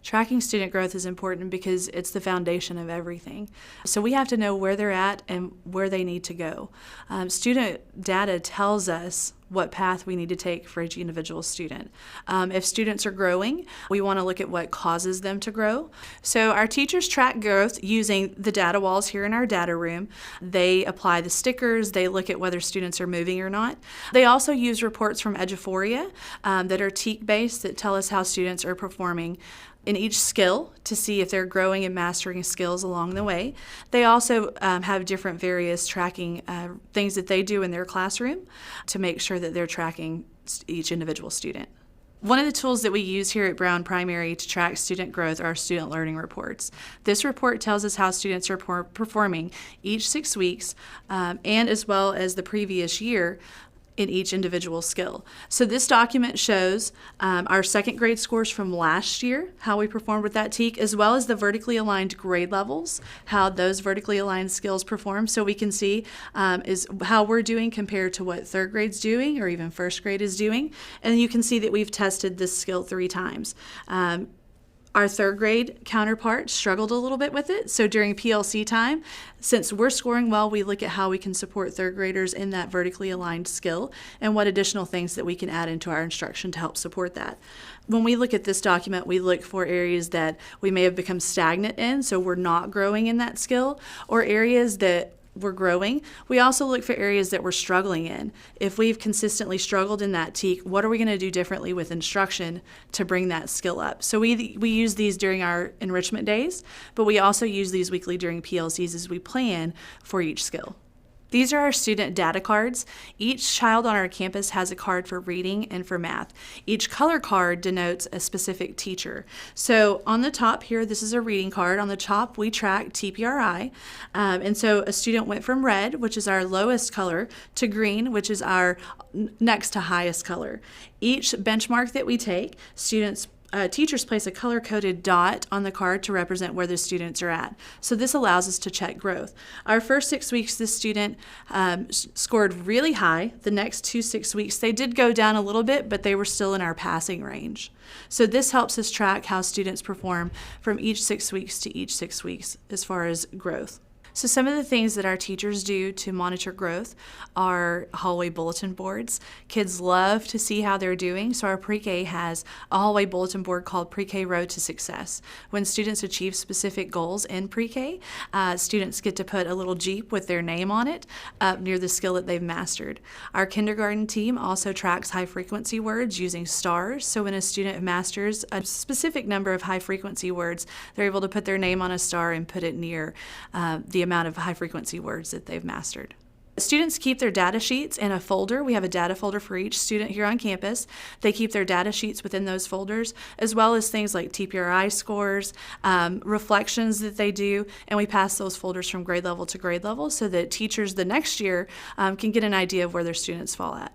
Tracking student growth is important because it's the foundation of everything. So we have to know where they're at and where they need to go. Student data tells us what path we need to take for each individual student. If students are growing, we want to look at what causes them to grow. So our teachers track growth using the data walls here in our data room. They apply the stickers, they look at whether students are moving or not. They also use reports from Eduphoria that are TEAC-based that tell us how students are performing in each skill to see if they're growing and mastering skills along the way. They also have different various tracking things that they do in their classroom to make sure that they're tracking each individual student. One of the tools that we use here at Brown Primary to track student growth are student learning reports. This report tells us how students are performing each 6 weeks and as well as the previous year in each individual skill. So this document shows our second grade scores from last year, how we performed with that TEAC, as well as the vertically aligned grade levels, how those vertically aligned skills perform, so we can see is how we're doing compared to what third grade's doing or even first grade is doing. And you can see that we've tested this skill 3 times. Our third grade counterpart struggled a little bit with it, so during PLC time, since we're scoring well, we look at how we can support third graders in that vertically aligned skill and what additional things that we can add into our instruction to help support that. When we look at this document, we look for areas that we may have become stagnant in, so we're not growing in that skill, or areas that we're growing. We also look for areas that we're struggling in. If we've consistently struggled in that TEAC, what are we going to do differently with instruction to bring that skill up? So we use these during our enrichment days, but we also use these weekly during PLCs as we plan for each skill. These are our student data cards. Each child on our campus has a card for reading and for math. Each color card denotes a specific teacher. So on the top here, this is a reading card. On the top, we track TPRI. And so a student went from red, which is our lowest color, to green, which is our next to highest color. Each benchmark that we take, teachers place a color-coded dot on the card to represent where the students are at. So this allows us to check growth. Our first 6 weeks, this student scored really high. The next 6 weeks, they did go down a little bit, but they were still in our passing range. So this helps us track how students perform from each 6 weeks to each 6 weeks as far as growth. So some of the things that our teachers do to monitor growth are hallway bulletin boards. Kids love to see how they're doing, so our pre-K has a hallway bulletin board called Pre-K Road to Success. When students achieve specific goals in pre-K, students get to put a little Jeep with their name on it up near the skill that they've mastered. Our kindergarten team also tracks high-frequency words using stars, so when a student masters a specific number of high-frequency words, they're able to put their name on a star and put it near the amount of high-frequency words that they've mastered. Students keep their data sheets in a folder. We have a data folder for each student here on campus. They keep their data sheets within those folders, as well as things like TPRI scores, reflections that they do, and we pass those folders from grade level to grade level so that teachers the next year can get an idea of where their students fall at.